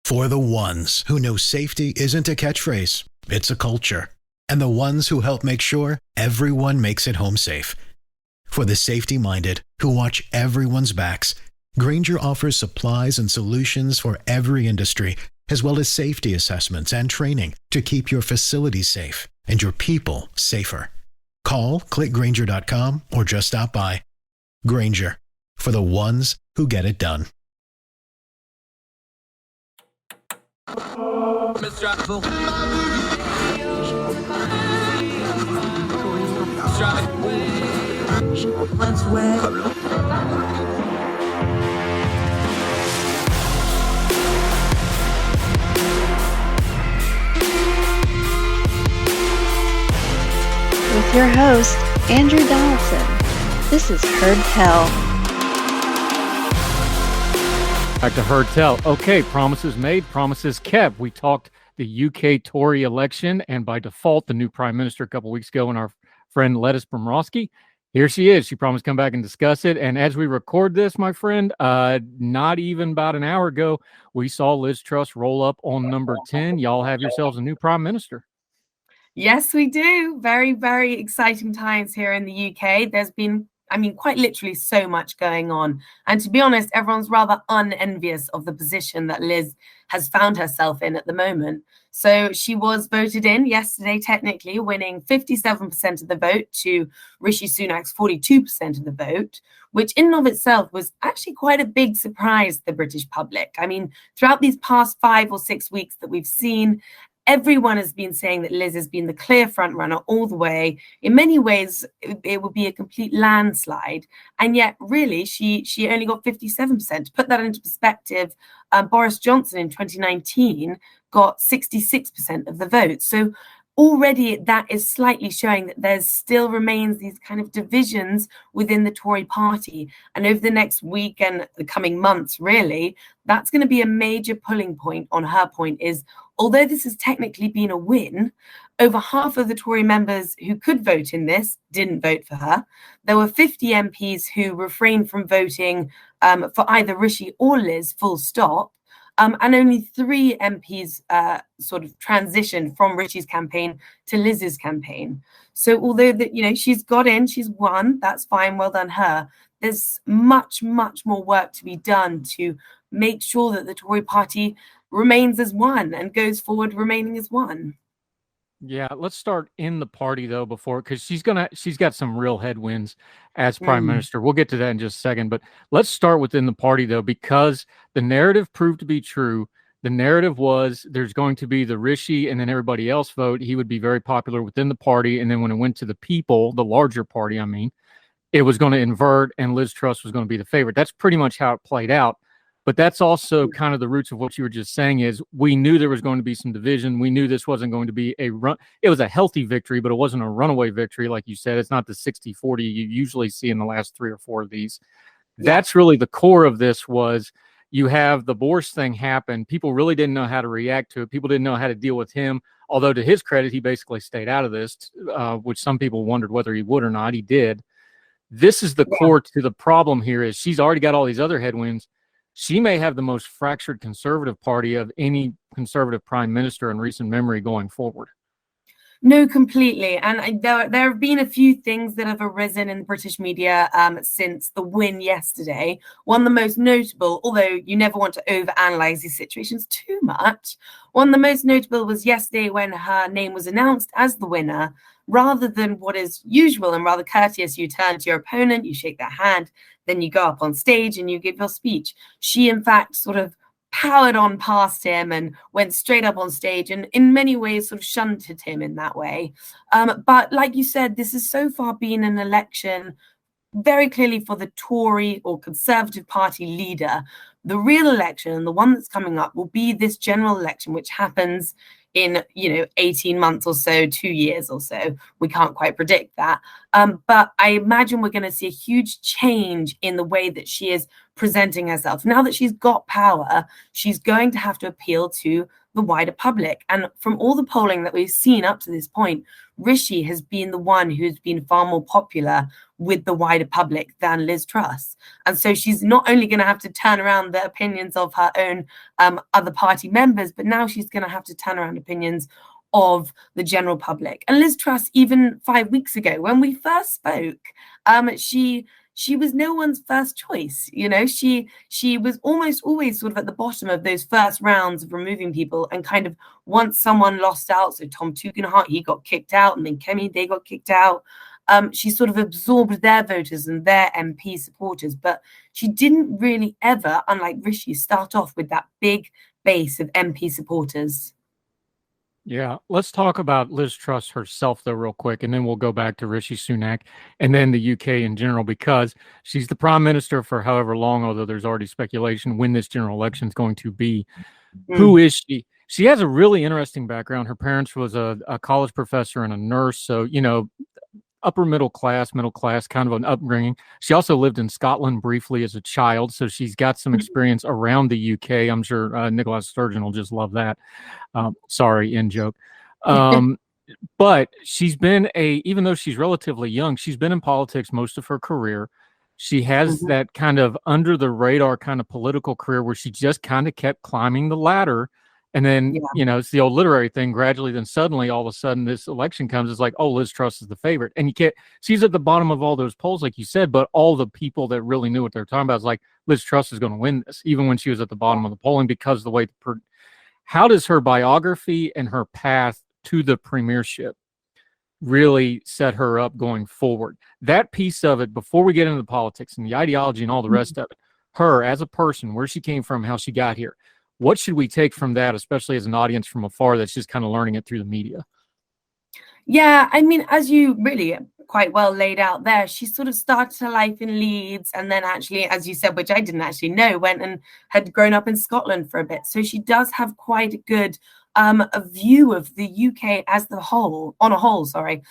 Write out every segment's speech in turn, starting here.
For the ones who know safety isn't a catchphrase, it's a culture. And the ones who help make sure everyone makes it home safe. For the safety-minded who watch everyone's backs, Grainger offers supplies and solutions for every industry, as well as safety assessments and training to keep your facilities safe and your people safer. Call, click Grainger.com, or just stop by. Grainger, for the ones who get it done. With your host, Andrew Donaldson. This is Heard Tell. Back to Heard Tell. Okay, promises made, promises kept. We talked the UK Tory election and by default the new Prime Minister a couple weeks ago, and our friend Lettice Bromovsky. Here she is. She promised to come back and discuss it. And as we record this, my friend, not even about an hour ago, we saw Liz Truss roll up on number 10. Y'all have yourselves a new Prime Minister. Yes, we do. Very, very exciting times here in the UK. There's been, quite literally so much going on. And to be honest, everyone's rather unenvious of the position that Liz has found herself in at the moment. So she was voted in yesterday, technically winning 57% of the vote to Rishi Sunak's 42% of the vote, which in and of itself was actually quite a big surprise to the British public. Throughout these past 5 or 6 weeks that we've seen, everyone has been saying that Liz has been the clear front runner all the way. In many ways, it would be a complete landslide. And yet, really, she only got 57%. To put that into perspective, Boris Johnson in 2019 got 66% of the vote. So already that is slightly showing that there still remains these kind of divisions within the Tory party. And over the next week and the coming months, really, that's going to be a major pulling point on her point is, although this has technically been a win, over half of the Tory members who could vote in this didn't vote for her. There were 50 MPs who refrained from voting for either Rishi or Liz, full stop. And only 3 MPs sort of transitioned from Rishi's campaign to Liz's campaign. So although she's got in, she's won, that's fine, well done her. There's much, much more work to be done to make sure that the Tory party remains as one and goes forward remaining as one. Yeah, let's start in the party though because she's got some real headwinds as Prime Minister. We'll get to that in just a second, but let's start within the party though, because the narrative proved to be true. The narrative was there's going to be the Rishi and then everybody else vote. He would be very popular within the party, and then when it went to the people, the larger party, it was going to invert and Liz Truss was going to be the favorite. That's pretty much how it played out. But that's also kind of the roots of what you were just saying is we knew there was going to be some division. We knew this wasn't going to be a run. It was a healthy victory, but it wasn't a runaway victory. Like you said, it's not the 60-40 you usually see in the last 3 or 4 of these. Yeah. That's really the core of this was you have the Boris thing happen. People really didn't know how to react to it. People didn't know how to deal with him. Although to his credit, he basically stayed out of this, which some people wondered whether he would or not. He did. This is the core to the problem here is she's already got all these other headwinds. She may have the most fractured Conservative Party of any Conservative Prime Minister in recent memory going forward. No, completely. And there have been a few things that have arisen in the British media since the win yesterday. One of the most notable, although you never want to overanalyze these situations too much, one of the most notable was yesterday when her name was announced as the winner. Rather than what is usual and rather courteous, you turn to your opponent, you shake their hand, then you go up on stage and you give your speech. She, in fact, sort of powered on past him and went straight up on stage and in many ways sort of shunted him in that way. But like you said, this has so far been an election very clearly for the Tory or Conservative Party leader. The real election and the one that's coming up will be this general election, which happens in 18 months or so, 2 years or so. We can't quite predict that. But I imagine we're going to see a huge change in the way that she is presenting herself. Now that she's got power, she's going to have to appeal to the wider public. And from all the polling that we've seen up to this point, Rishi has been the one who's been far more popular with the wider public than Liz Truss. And so she's not only going to have to turn around the opinions of her own other party members, but now she's going to have to turn around opinions of the general public. And Liz Truss, even 5 weeks ago, when we first spoke, she was no one's first choice. You know, she was almost always sort of at the bottom of those first rounds of removing people. And kind of once someone lost out, so Tom Tugendhat, he got kicked out, and then Kemi, they got kicked out. She sort of absorbed their voters and their MP supporters, but she didn't really ever, unlike Rishi, start off with that big base of MP supporters. Yeah, let's talk about Liz Truss herself, though, real quick, and then we'll go back to Rishi Sunak and then the UK in general, because she's the prime minister for however long, although there's already speculation when this general election is going to be. Who is she? She has a really interesting background. Her parents was a college professor and a nurse, so, you know, upper middle class, kind of an upbringing. She also lived in Scotland briefly as a child, so she's got some experience around the UK. I'm sure Nicola Sturgeon will just love that. Sorry, in joke. But she's been even though she's relatively young, she's been in politics most of her career. She has that kind of under the radar kind of political career where she just kind of kept climbing the ladder. And then, you know, it's the old literary thing. Gradually, then suddenly, all of a sudden, this election comes. It's like, oh, Liz Truss is the favorite. And you can't, she's at the bottom of all those polls, like you said, but all the people that really knew what they're talking about is like, Liz Truss is going to win this, even when she was at the bottom of the polling, because the way, how does her biography and her path to the premiership really set her up going forward? That piece of it, before we get into the politics and the ideology and all the rest of it, her as a person, where she came from, how she got here. What should we take from that, especially as an audience from afar that's just kind of learning it through the media? Yeah, I mean, as you really quite well laid out there, she sort of started her life in Leeds, and then actually, as you said, which I didn't actually know, went and had grown up in Scotland for a bit. So she does have quite a good a view of the UK as the whole, on a whole, sorry.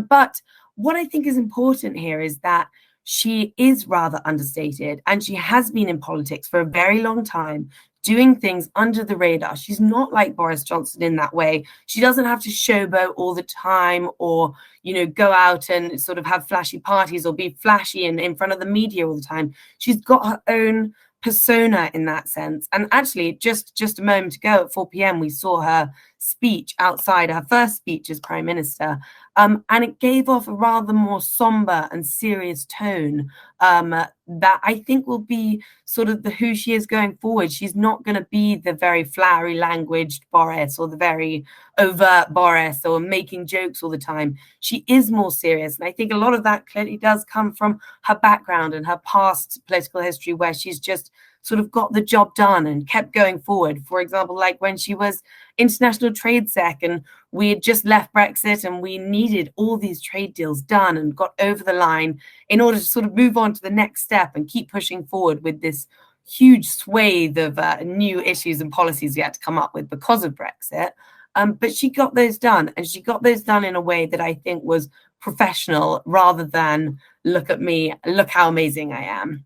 But what I think is important here is that she is rather understated, and she has been in politics for a very long time, doing things under the radar. She's not like Boris Johnson in that way. She doesn't have to showboat all the time, or, you know, go out and sort of have flashy parties or be flashy and in front of the media all the time. She's got her own persona in that sense. And actually, just a moment ago at 4 p.m, we saw her speech outside, her first speech as Prime Minister, and it gave off a rather more somber and serious tone that I think will be sort of who she is going forward. She's not going to be the very flowery languaged Boris or the very overt Boris or making jokes all the time. She is more serious, and I think a lot of that clearly does come from her background and her past political history, where she's just sort of got the job done and kept going forward. For example, like when she was international trade sec and we had just left Brexit and we needed all these trade deals done and got over the line in order to sort of move on to the next step and keep pushing forward with this huge swathe of new issues and policies we had to come up with because of Brexit. But she got those done, and she got those done in a way that I think was professional, rather than look at me, look how amazing I am.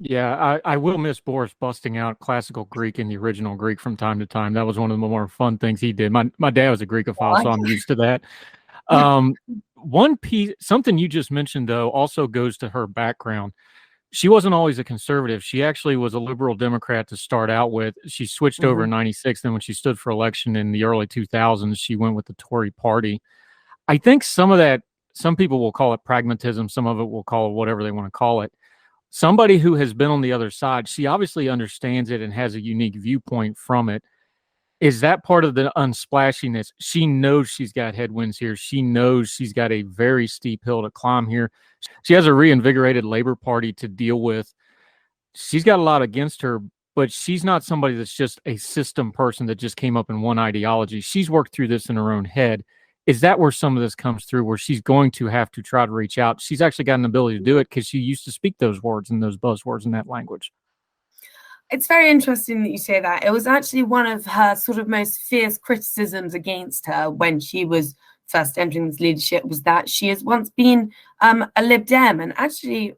Yeah, I will miss Boris busting out classical Greek in the original Greek from time to time. That was one of the more fun things he did. My dad was a Greekophile, so I'm used to that. One piece, something you just mentioned, though, also goes to her background. She wasn't always a conservative. She actually was a liberal Democrat to start out with. She switched over in 96. Then when she stood for election in the early 2000s, she went with the Tory Party. I think some of that, some people will call it pragmatism. Some of it will call it whatever they want to call it. Somebody who has been on the other side, she obviously understands it and has a unique viewpoint from it. Is that part of the unsplashiness? She knows she's got headwinds here. She knows she's got a very steep hill to climb here. She has a reinvigorated Labour Party to deal with. She's got a lot against her, but she's not somebody that's just a system person that just came up in one ideology. She's worked through this in her own head. Is that where some of this comes through, where she's going to have to try to reach out? She's actually got an ability to do it because she used to speak those words and those buzzwords in that language. It's very interesting that you say that. It was actually one of her sort of most fierce criticisms against her when she was first entering this leadership, was that she has once been a Lib Dem. And actually,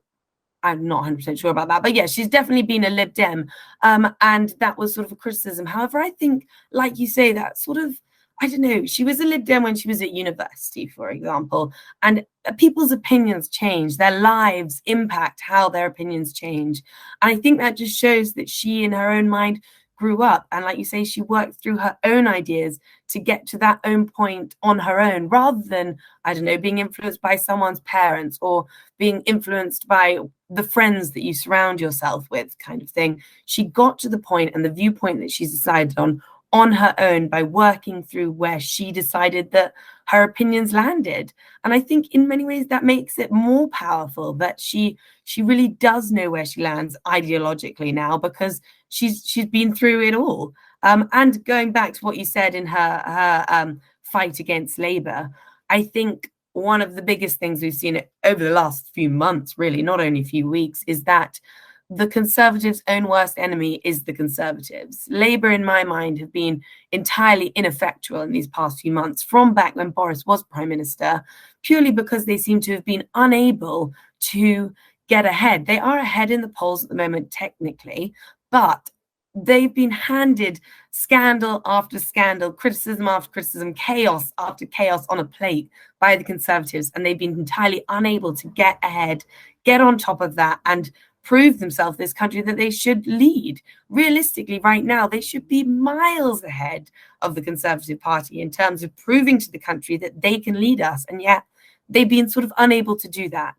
I'm not 100% sure about that, but yeah, she's definitely been a Lib Dem, and that was sort of a criticism. However, I think, like you say, that sort of, I don't know, she was a Lib Dem when she was at university, for example, and people's opinions change, their lives impact how their opinions change, and I think that just shows that she, in her own mind, grew up, and like you say, she worked through her own ideas to get to that own point on her own, rather than, I don't know, being influenced by someone's parents or being influenced by the friends that you surround yourself with, kind of thing. She got to the point and the viewpoint that she's decided on her own by working through where she decided that her opinions landed. And I think in many ways that makes it more powerful, that she really does know where she lands ideologically now, because she's been through it all. And going back to what you said in her fight against Labour, I think one of the biggest things we've seen over the last few months, really, not only a few weeks, is that the Conservatives' own worst enemy is the Conservatives. Labour, in my mind, have been entirely ineffectual in these past few months, from back when Boris was Prime Minister, purely because they seem to have been unable to get ahead. They are ahead in the polls at the moment, technically, but they've been handed scandal after scandal, criticism after criticism, chaos after chaos on a plate by the Conservatives, and they've been entirely unable to get ahead, get on top of that, and prove themselves this country that they should lead. Realistically, right now, they should be miles ahead of the Conservative Party in terms of proving to the country that they can lead us, and yet they've been sort of unable to do that.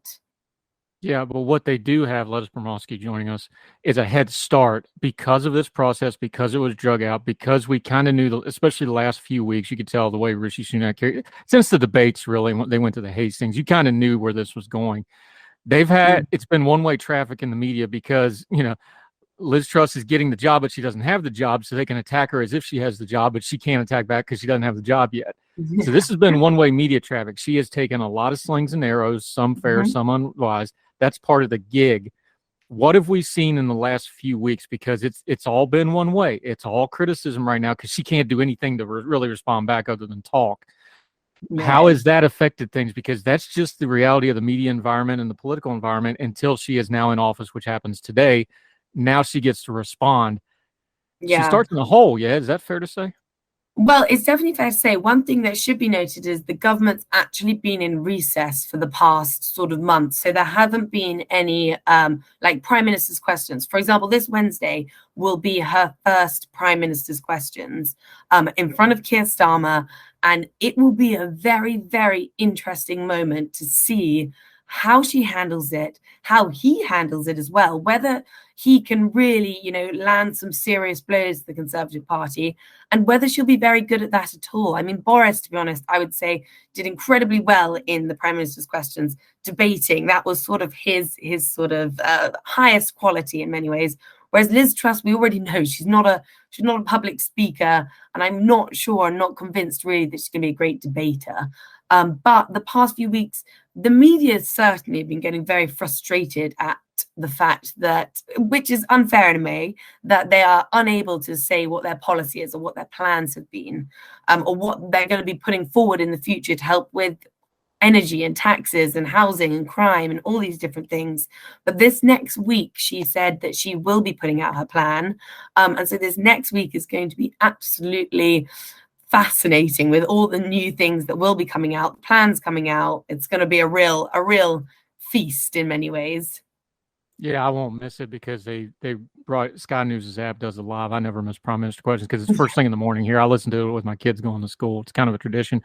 Yeah, but what they do have, Lettice Bromovsky joining us, is a head start because of this process, because it was drug out, because we kind of knew, especially the last few weeks, you could tell the way Rishi Sunak carried, since the debates really, they went to the Hastings, you kind of knew where this was going. They've had, it's been one-way traffic in the media because, Liz Truss is getting the job, but she doesn't have the job, so they can attack her as if she has the job, but she can't attack back because she doesn't have the job yet. So this has been one-way media traffic. She has taken a lot of slings and arrows, some fair, some unwise. That's part of the gig. What have we seen in the last few weeks? Because it's all been one way. It's all criticism right now because she can't do anything to really respond back other than talk. Yeah. How has that affected things? Because that's just the reality of the media environment and the political environment until she is now in office, which happens today. Now she gets to respond. Yeah. She starts in the hole. Yeah. Is that fair to say? Well, it's definitely fair to say. One thing that should be noted is the government's actually been in recess for the past sort of month. So there haven't been any like Prime Minister's questions. For example, this Wednesday will be her first Prime Minister's questions in front of Keir Starmer. And it will be a very, very interesting moment to see how she handles it, how he handles it as well, whether he can really, land some serious blows to the Conservative Party, and whether she'll be very good at that at all. I mean, Boris, to be honest, I would say did incredibly well in the Prime Minister's questions, debating. That was sort of his sort of highest quality in many ways. Whereas Liz Truss, we already know she's not a public speaker, and I'm not convinced really that she's going to be a great debater. But the past few weeks, the media has certainly been getting very frustrated at the fact that, which is unfair in a way, that they are unable to say what their policy is or what their plans have been, or what they're going to be putting forward in the future to help with energy and taxes and housing and crime and all these different things. But this next week, she said that she will be putting out her plan. And so this next week is going to be absolutely fascinating with all the new things that will be coming out, plans coming out. It's going to be a real feast in many ways. Yeah, I won't miss it because they brought Sky News' app does it live. I never miss Prime Minister questions because it's first thing in the morning here. I listen to it with my kids going to school. It's kind of a tradition.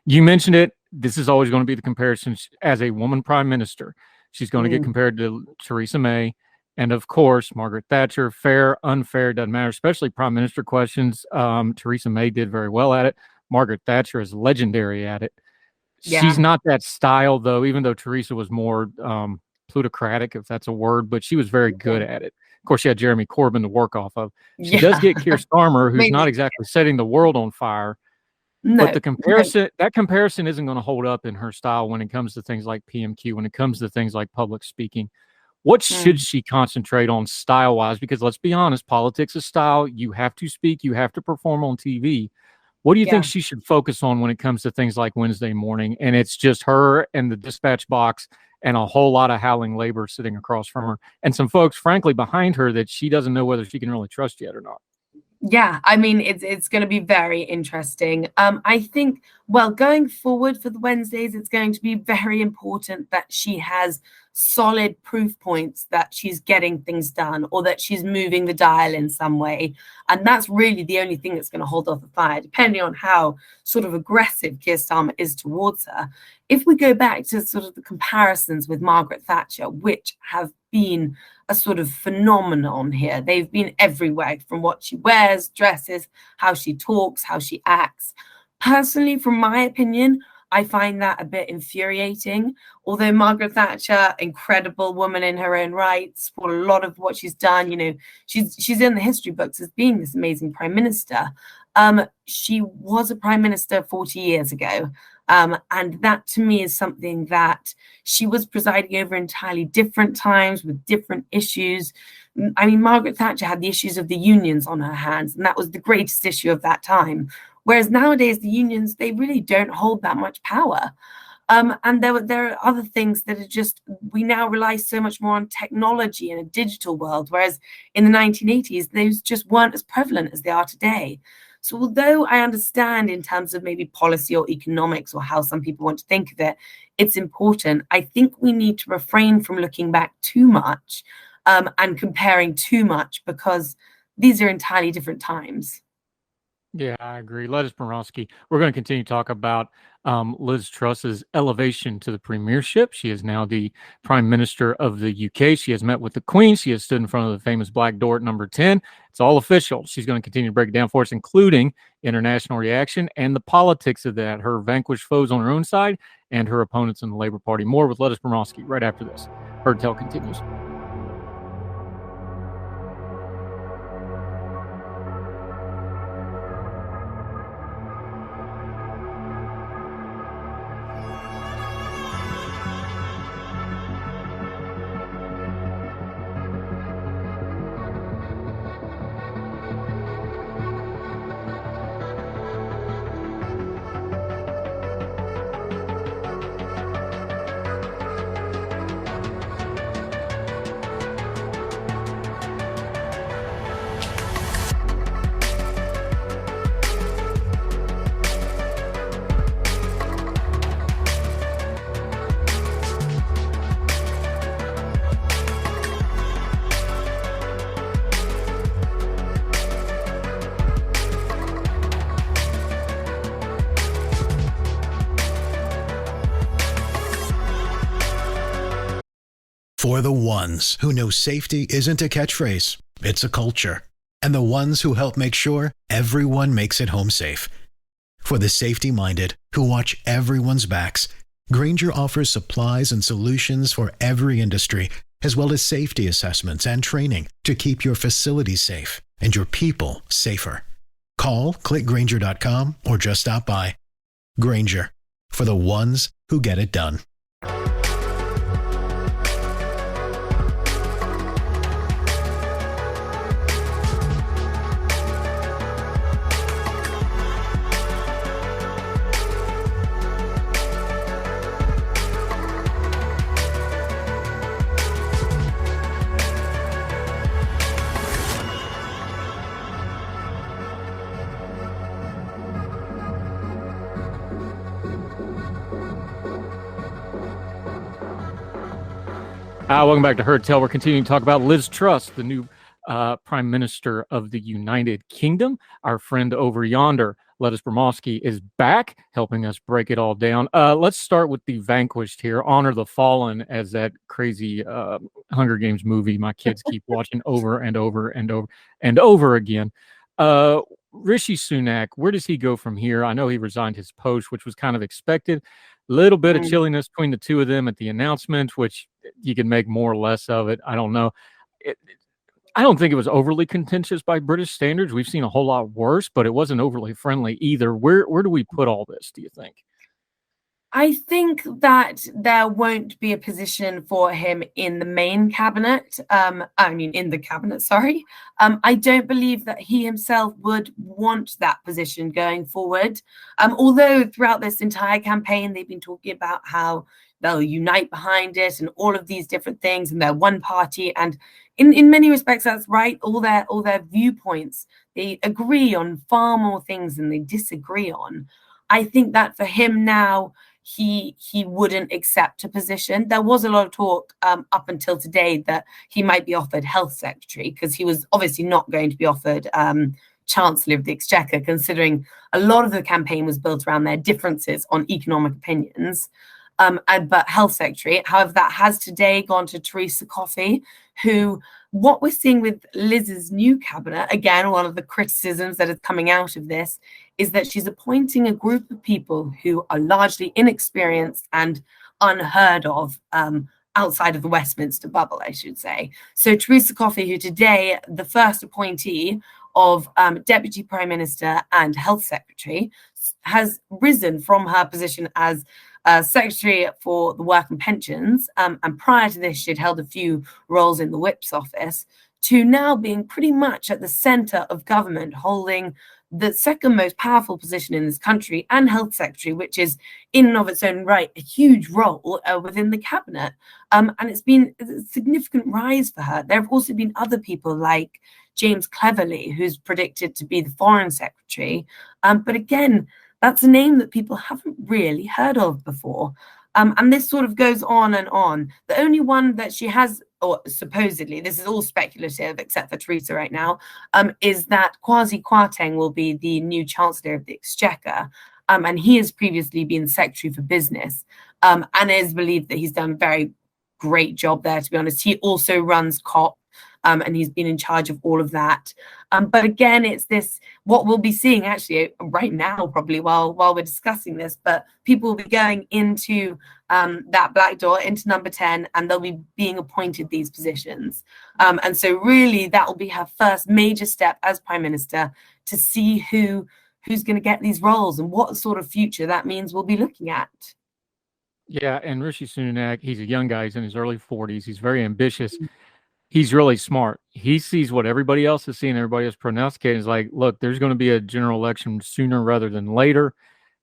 You mentioned it. This is always going to be the comparison as a woman Prime Minister. She's going to get compared to Theresa May. And of course, Margaret Thatcher, fair, unfair, doesn't matter, especially Prime Minister questions. Theresa May did very well at it. Margaret Thatcher is legendary at it. Yeah. She's not that style, though, even though Theresa was more plutocratic, if that's a word, but she was very good at it. Of course, she had Jeremy Corbyn to work off of. She does get Keir Starmer, who's not exactly setting the world on fire. No, but that comparison isn't going to hold up in her style when it comes to things like PMQ, when it comes to things like public speaking. What should she concentrate on style-wise? Because let's be honest, politics is style. You have to speak. You have to perform on TV. What do you think she should focus on when it comes to things like Wednesday morning? And it's just her and the dispatch box and a whole lot of howling Labour sitting across from her, and some folks, frankly, behind her that she doesn't know whether she can really trust yet or not. Yeah, I mean, it's going to be very interesting. I think, well, going forward for the Wednesdays, it's going to be very important that she has solid proof points that she's getting things done or that she's moving the dial in some way. And that's really the only thing that's going to hold off the fire, depending on how sort of aggressive Keir Starmer is towards her. If we go back to sort of the comparisons with Margaret Thatcher, which have been a sort of phenomenon here. They've been everywhere, from what she wears, dresses, how she talks, how she acts. Personally, from my opinion, I find that a bit infuriating. Although Margaret Thatcher, incredible woman in her own rights, for a lot of what she's done, you know, she's in the history books as being this amazing prime minister. She was a prime minister 40 years ago. And that to me is something that she was presiding over entirely different times with different issues. I mean, Margaret Thatcher had the issues of the unions on her hands, and that was the greatest issue of that time. Whereas nowadays, the unions, they really don't hold that much power. And there are other things that are just, we now rely so much more on technology in a digital world, whereas in the 1980s, those just weren't as prevalent as they are today. So although I understand in terms of maybe policy or economics or how some people want to think of it, it's important. I think we need to refrain from looking back too much and comparing too much, because these are entirely different times. Yeah, I agree. Lettice Bromovsky. We're going to continue to talk about Liz Truss's elevation to the premiership. She is now the Prime Minister of the UK. She has met with the Queen. She has stood in front of the famous Black Door at number 10. It's all official. She's going to continue to break it down for us, including international reaction and the politics of that, her vanquished foes on her own side and her opponents in the Labour Party. More with Lettice Bromovsky right after this. Heard Tell continues. For the ones who know safety isn't a catchphrase, it's a culture. And the ones who help make sure everyone makes it home safe. For the safety-minded who watch everyone's backs, Grainger offers supplies and solutions for every industry, as well as safety assessments and training to keep your facilities safe and your people safer. Call, click Grainger.com, or just stop by. Grainger, for the ones who get it done. Welcome back to Heard Tell. We're continuing to talk about Liz Truss, the new Prime Minister of the United Kingdom. Our friend over yonder, Lettice Bromovsky, is back, helping us break it all down. Let's start with the vanquished here. Honor the Fallen, as that crazy Hunger Games movie my kids keep watching over and over and over and over again. Rishi Sunak, where does he go from here? I know he resigned his post, which was kind of expected. Little bit of chilliness between the two of them at the announcement, which you can make more or less of it. I don't know. I don't think it was overly contentious by British standards. We've seen a whole lot worse, but it wasn't overly friendly either. Where do we put all this, do you think? I think that there won't be a position for him in the main cabinet. In the cabinet, sorry. I don't believe that he himself would want that position going forward. Although throughout this entire campaign, they've been talking about how they'll unite behind it and all of these different things, and they're one party. And in many respects, that's right. All their viewpoints, they agree on far more things than they disagree on. I think that for him now, he wouldn't accept a position. There was a lot of talk up until today that he might be offered health secretary, because he was obviously not going to be offered Chancellor of the Exchequer, considering a lot of the campaign was built around their differences on economic opinions. But health secretary, however, that has today gone to Theresa Coffey, who, what we're seeing with Liz's new cabinet, again, one of the criticisms that is coming out of this is that she's appointing a group of people who are largely inexperienced and unheard of outside of the Westminster bubble, I should say. So Theresa Coffey, who today, the first appointee of Deputy Prime Minister and Health Secretary, has risen from her position as Secretary for the Work and Pensions, and prior to this she'd held a few roles in the Whip's office, to now being pretty much at the centre of government, holding the second most powerful position in this country, and Health Secretary, which is in and of its own right a huge role within the cabinet. And it's been a significant rise for her. There have also been other people like James Cleverly, who's predicted to be the Foreign Secretary. But again, that's a name that people haven't really heard of before. And this sort of goes on and on. The only one that she has, or supposedly, this is all speculative except for Theresa right now, is that Kwasi Kwarteng will be the new Chancellor of the Exchequer. And he has previously been Secretary for Business, and it is believed that he's done a very great job there, to be honest. He also runs COP, and he's been in charge of all of that. But again, it's this, what we'll be seeing actually right now, probably while we're discussing this, but people will be going into that black door, into number 10, and they'll be being appointed these positions. And so really that will be her first major step as Prime Minister, to see who's going to get these roles and what sort of future that means we'll be looking at. Yeah, and Rishi Sunak, he's a young guy. He's in his early 40s. He's very ambitious. He's really smart. He sees what everybody else is seeing, everybody else prognosticating. Is like, look, there's going to be a general election sooner rather than later.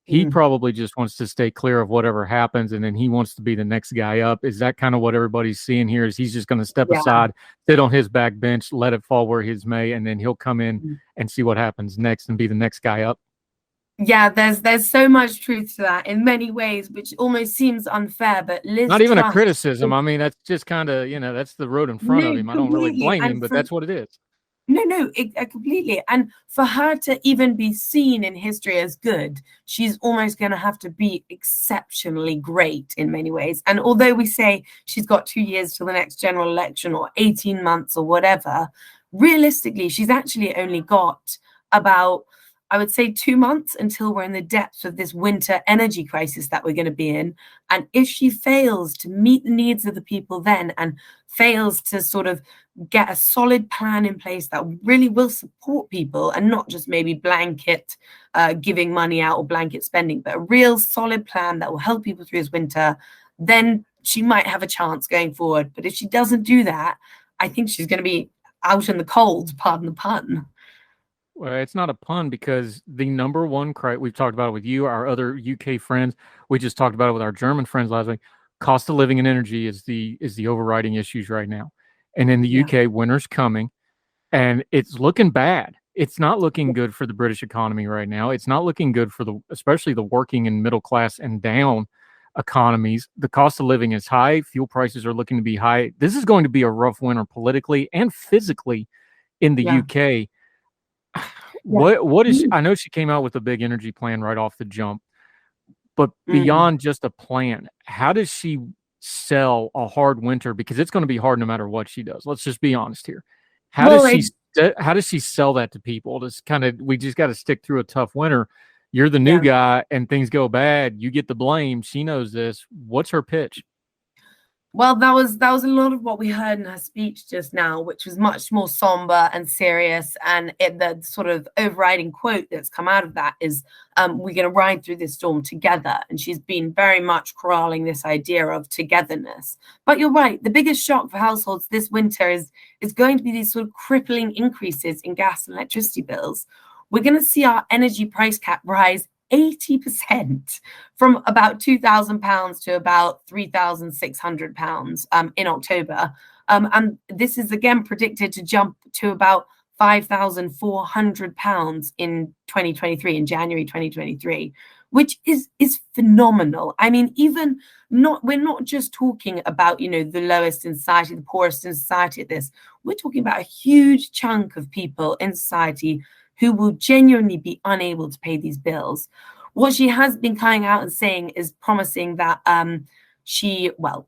He probably just wants to stay clear of whatever happens, and then he wants to be the next guy up. Is that kind of what everybody's seeing here? Is he's just going to step aside, sit on his back bench, let it fall where his may, and then he'll come in and see what happens next and be the next guy up? Yeah, there's so much truth to that in many ways, which almost seems unfair. But Liz not even Truss, a criticism. I mean, that's just kind of, that's the road in front of him. I don't really blame him, but that's what it is. No, completely. And for her to even be seen in history as good, she's almost going to have to be exceptionally great in many ways. And although we say she's got 2 years till the next general election, or 18 months or whatever, realistically, she's actually only got about, I would say, 2 months until we're in the depths of this winter energy crisis that we're going to be in. And if she fails to meet the needs of the people then, and fails to sort of get a solid plan in place that really will support people, and not just maybe blanket giving money out or blanket spending, but a real solid plan that will help people through this winter, then she might have a chance going forward. But if she doesn't do that, I think she's going to be out in the cold, pardon the pun. Well, it's not a pun, because the number one we've talked about it with you, our other UK friends. We just talked about it with our German friends last week. Cost of living and energy is the overriding issues right now. And in the UK, winter's coming, and it's looking bad. It's not looking good for the British economy right now. It's not looking good for especially the working and middle class and down economies. The cost of living is high. Fuel prices are looking to be high. This is going to be a rough winter politically and physically in the UK. What is, I know she came out with a big energy plan right off the jump, but beyond just a plan, how does she sell a hard winter? Because it's going to be hard no matter what she does. Let's just be honest here. How does she sell that to people? We just got to stick through a tough winter. You're the new guy and things go bad, you get the blame. She knows this. What's her pitch? Well, that was a lot of what we heard in her speech just now, which was much more somber and serious. And the sort of overriding quote that's come out of that is, we're going to ride through this storm together. And she's been very much corralling this idea of togetherness. But you're right. The biggest shock for households this winter is going to be these sort of crippling increases in gas and electricity bills. We're going to see our energy price cap rise 80%, from about £2,000 to about £3,600 in October. And this is again predicted to jump to about £5,400 in 2023, in January 2023, which is phenomenal. I mean, we're not just talking about, the lowest in society, the poorest in society at this. We're talking about a huge chunk of people in society who will genuinely be unable to pay these bills. What she has been coming out and saying is promising that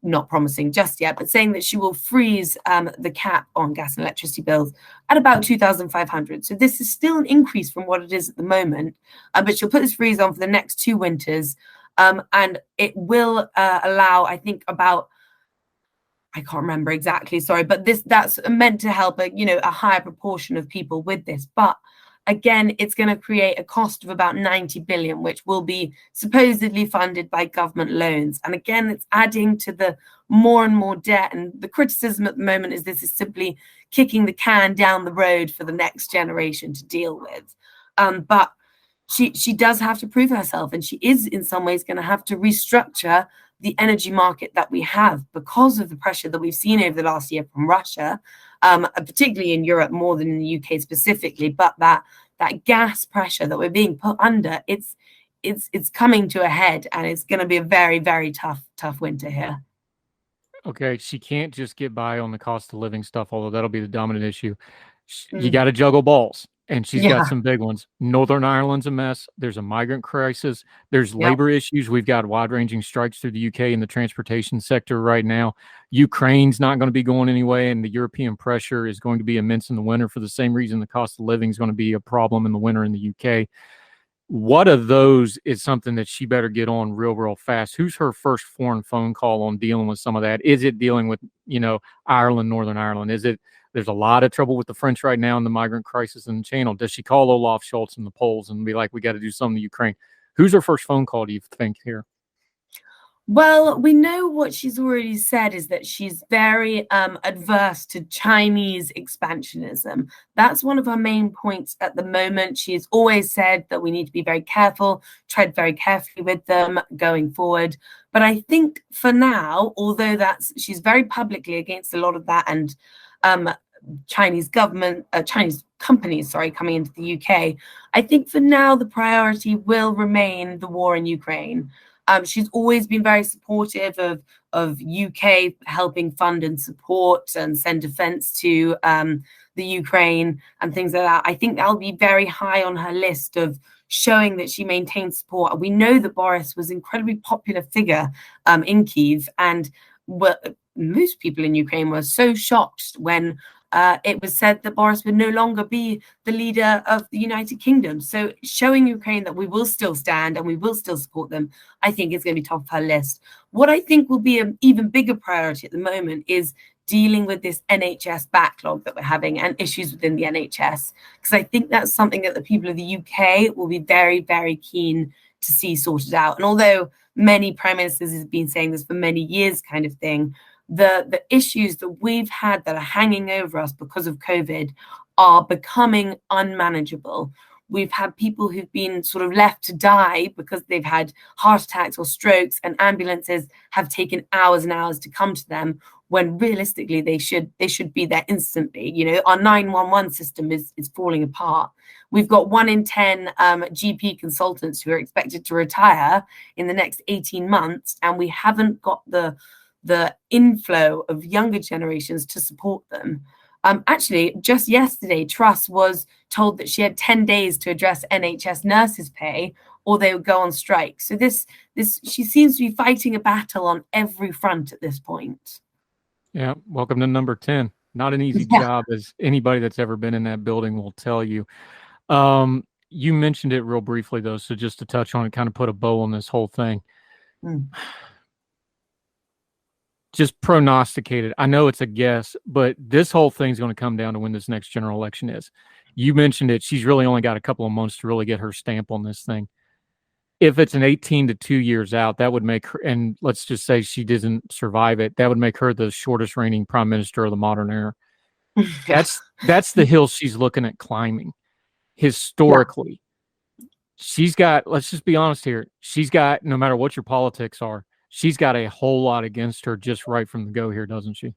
not promising just yet, but saying that she will freeze the cap on gas and electricity bills at about 2,500. So this is still an increase from what it is at the moment, but she'll put this freeze on for the next 2 winters, and it will allow, I think, about, I can't remember exactly, sorry, but that's meant to help a higher proportion of people with this. But again, it's going to create a cost of about 90 billion, which will be supposedly funded by government loans. And again, it's adding to the more and more debt. And the criticism at the moment is this is simply kicking the can down the road for the next generation to deal with. But she does have to prove herself, and she is in some ways going to have to restructure the energy market that we have because of the pressure that we've seen over the last year from Russia, particularly in Europe more than in the UK specifically. But that gas pressure that we're being put under, it's coming to a head, and it's going to be a very, very tough winter here. Okay, she can't just get by on the cost of living stuff, although that'll be the dominant issue. You got to juggle balls, and she's got some big ones. Northern Ireland's a mess. There's a migrant crisis. There's labor issues. We've got wide-ranging strikes through the UK in the transportation sector right now. Ukraine's not going to be going anyway, and the European pressure is going to be immense in the winter for the same reason the cost of living is going to be a problem in the winter in the UK. What of those is something that she better get on real fast? Who's her first foreign phone call on dealing with some of that? Is it dealing with, Ireland, Northern Ireland? Is it, there's a lot of trouble with the French right now in the migrant crisis in the Channel. Does she call Olaf Scholz and the Poles and be like, we got to do something to Ukraine? Who's her first phone call, do you think, here? Well, we know what she's already said is that she's very adverse to Chinese expansionism. That's one of her main points at the moment. She's always said that we need to be very careful, tread very carefully with them going forward. But I think for now, although she's very publicly against a lot of that, and Chinese companies, coming into the UK, I think for now the priority will remain the war in Ukraine. She's always been very supportive of UK helping fund and support and send defense to the Ukraine and things like that. I think that'll be very high on her list of showing that she maintains support. We know that Boris was an incredibly popular figure in Kyiv, and most people in Ukraine were so shocked when it was said that Boris would no longer be the leader of the United Kingdom. So showing Ukraine that we will still stand and we will still support them, I think is going to be top of her list. What I think will be an even bigger priority at the moment is dealing with this NHS backlog that we're having and issues within the NHS, because I think that's something that the people of the UK will be very, very keen to see sorted out. And although many prime ministers have been saying this for many years kind of thing, the issues that we've had that are hanging over us because of COVID are becoming unmanageable. We've had people who've been sort of left to die because they've had heart attacks or strokes, and ambulances have taken hours and hours to come to them, when realistically they should be there instantly. Our 911 system is falling apart. We've got 1 in 10 GP consultants who are expected to retire in the next 18 months, and we haven't got the inflow of younger generations to support them. Actually, just yesterday, Truss was told that she had 10 days to address NHS nurses' pay, or they would go on strike. So she seems to be fighting a battle on every front at this point. Yeah, welcome to number 10. Not an easy job, as anybody that's ever been in that building will tell you. You mentioned it real briefly, though, so just to touch on it, kind of put a bow on this whole thing. Just prognosticated. I know it's a guess, but this whole thing's going to come down to when this next general election is. You mentioned it. She's really only got a couple of months to really get her stamp on this thing. If it's an 18 to 2 years out, that would make her, and let's just say she doesn't survive it, that would make her the shortest reigning prime minister of the modern era. That's the hill she's looking at climbing historically. she's got, let's just be honest here, she's got, no matter what your politics are, she's got a whole lot against her just right from the go here, doesn't she?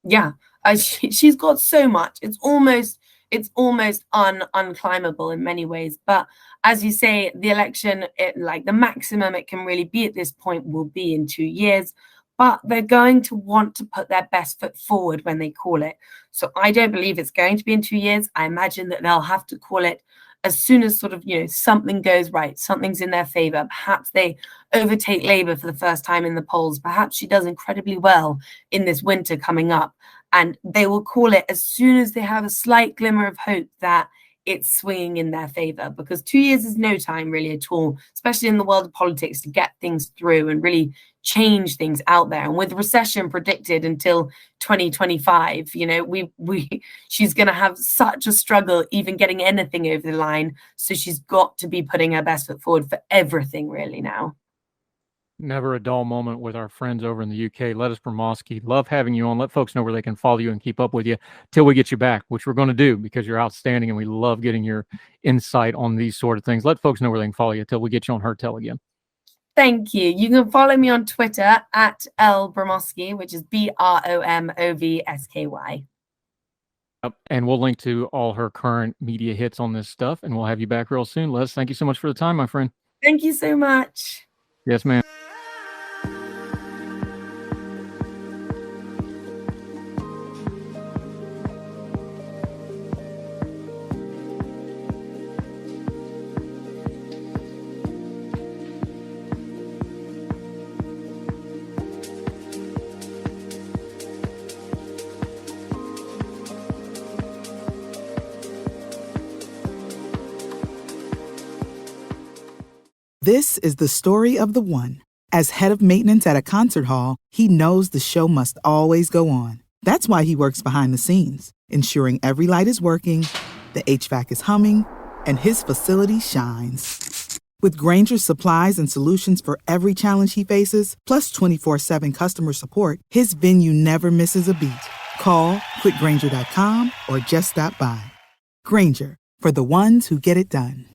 Yeah, she's got so much. It's almost unclimbable in many ways. But as you say, the election, like the maximum it can really be at this point will be in 2 years. But they're going to want to put their best foot forward when they call it. So I don't believe it's going to be in 2 years. I imagine that they'll have to call it as soon as sort of, something goes right, something's in their favor. Perhaps they overtake Labour for the first time in the polls. Perhaps she does incredibly well in this winter coming up. And they will call it as soon as they have a slight glimmer of hope that it's swinging in their favor, because 2 years is no time really at all, especially in the world of politics, to get things through and really change things out there. And with recession predicted until 2025, she's going to have such a struggle even getting anything over the line. So she's got to be putting her best foot forward for everything really now. Never a dull moment with our friends over in the UK. Lettice Bromovsky, love having you on. Let folks know where they can follow you and keep up with you till we get you back, which we're going to do because you're outstanding and we love getting your insight on these sort of things. Let folks know where they can follow you till we get you on Her Tell again. Thank you. You can follow me on Twitter at @Bromovsky, which is BROMOVSKY. And we'll link to all her current media hits on this stuff, and we'll have you back real soon. Les, thank you so much for the time, my friend. Thank you so much. Yes, ma'am. This is the story of the one. As head of maintenance at a concert hall, he knows the show must always go on. That's why he works behind the scenes, ensuring every light is working, the HVAC is humming, and his facility shines. With Grainger's supplies and solutions for every challenge he faces, plus 24/7 customer support, his venue never misses a beat. Call quickgrainger.com or just stop by. Grainger, for the ones who get it done.